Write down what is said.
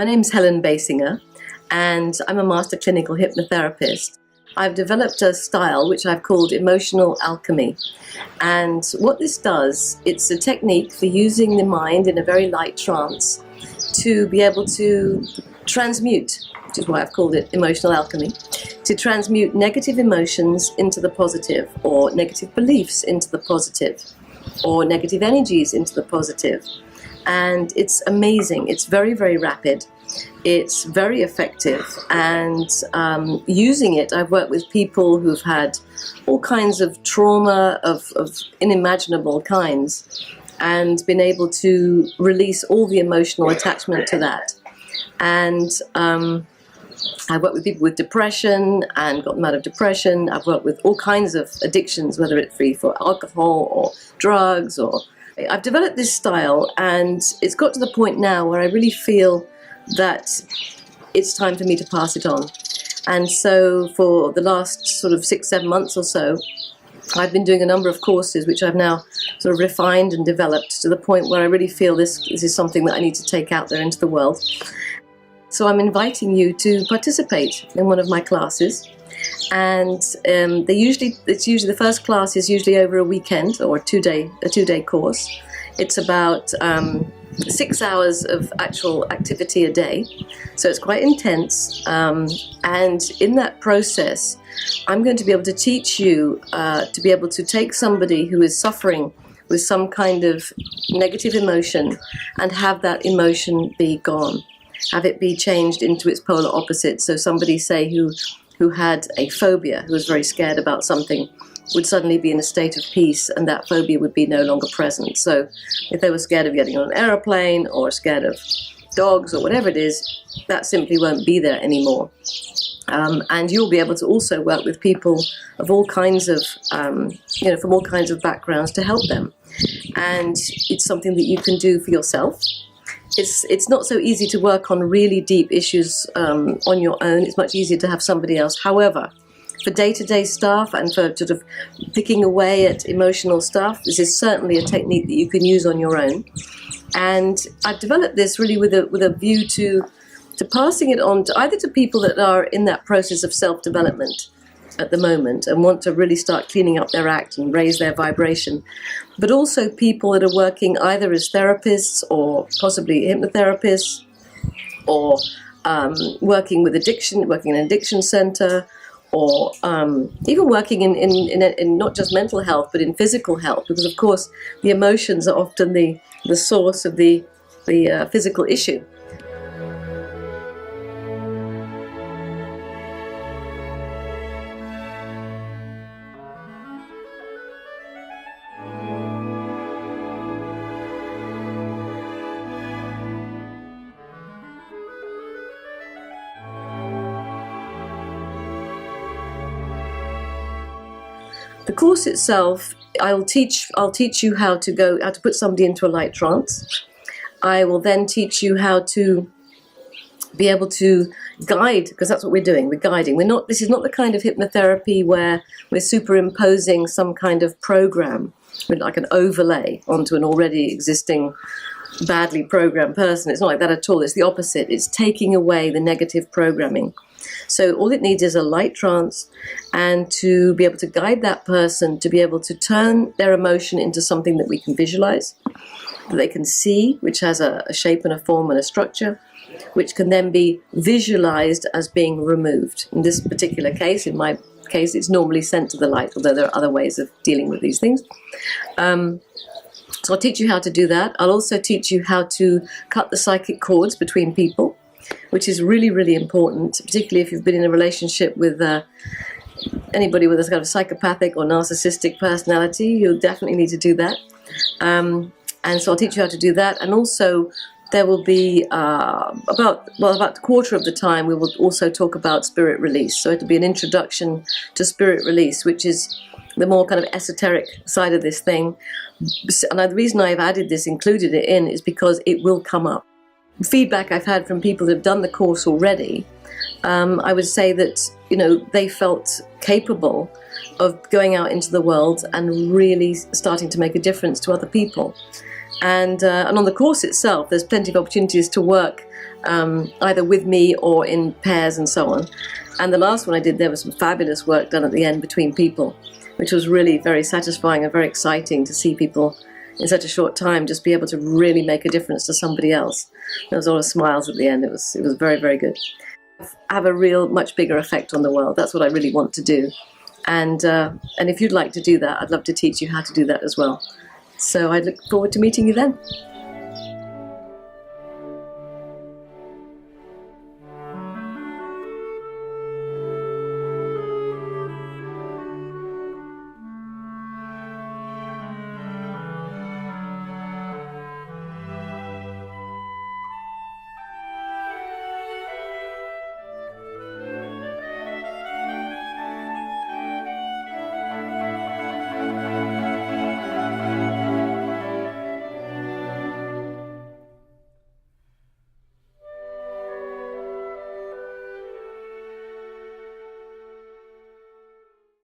My name's Helen Basinger, and I'm a master clinical hypnotherapist. I've developed a style which I've called emotional alchemy. And what this does, it's a technique for using the mind in a very light trance to be able to transmute, which is why I've called it emotional alchemy, to transmute negative emotions into the positive, or negative beliefs into the positive, or negative energies into the positive. And it's amazing. It's very, very rapid. It's very effective. And using it, I've worked with people who've had all kinds of trauma of unimaginable kinds and been able to release all the emotional attachment to that. And I've worked with people with depression and got them out of depression. I've worked with all kinds of addictions, whether it's free for alcohol or drugs, or I've developed this style, and it's got to the point now where I really feel that it's time for me to pass it on. And so for the last sort of 6-7 months or so, I've been doing a number of courses which I've now sort of refined and developed to the point where I really feel this is something that I need to take out there into the world. So I'm inviting you to participate in one of my classes. And it's usually the first class is usually over a weekend, or a two-day course. It's about 6 hours of actual activity a day, so it's quite intense. And in that process, I'm going to be able to teach you to be able to take somebody who is suffering with some kind of negative emotion and have that emotion be gone, have it be changed into its polar opposite. So somebody, say, who had a phobia, who was very scared about something, would suddenly be in a state of peace, and that phobia would be no longer present. So if they were scared of getting on an aeroplane or scared of dogs or whatever it is, that simply won't be there anymore. And you'll be able to also work with people of all kinds of, from all kinds of backgrounds to help them. And it's something that you can do for yourself. It's not so easy to work on really deep issues on your own. It's much easier to have somebody else. However, for day-to-day stuff and for sort of picking away at emotional stuff, this is certainly a technique that you can use on your own. And I've developed this really with a view to passing it on to either to people that are in that process of self-development at the moment and want to really start cleaning up their act and raise their vibration, but also people that are working either as therapists or possibly hypnotherapists, or working with addiction, working in an addiction center, or even working in not just mental health but in physical health, because of course the emotions are often the source of the physical issue. The course itself, I'll teach you how to put somebody into a light trance. I will then teach you how to be able to guide, because that's what we're doing. We're guiding. This is not the kind of hypnotherapy where we're superimposing some kind of program, like an overlay onto an already existing badly programmed person. It's not like that at all. It's the opposite. It's taking away the negative programming. So all it needs is a light trance, and to be able to guide that person to be able to turn their emotion into something that we can visualize, that they can see, which has a shape and a form and a structure, which can then be visualized as being removed. In this particular case, in my case, it's normally sent to the light, although there are other ways of dealing with these things. So I'll teach you how to do that. I'll also teach you how to cut the psychic cords between people, which is really, really important, particularly if you've been in a relationship with anybody with a kind of psychopathic or narcissistic personality. You'll definitely need to do that. And so I'll teach you how to do that. And also there will be about a quarter of the time we will also talk about spirit release. So it'll be an introduction to spirit release, which is the more kind of esoteric side of this thing. And the reason I've included it in, is because it will come up. Feedback I've had from people that have done the course already, I would say that, they felt capable of going out into the world and really starting to make a difference to other people. And on the course itself, there's plenty of opportunities to work either with me or in pairs and so on. And the last one I did, there was some fabulous work done at the end between people, which was really very satisfying and very exciting to see people in such a short time just be able to really make a difference to somebody else. There was a lot of smiles at the end. It was very, very good. Have a real, much bigger effect on the world. That's what I really want to do. And if you'd like to do that, I'd love to teach you how to do that as well. So I look forward to meeting you then.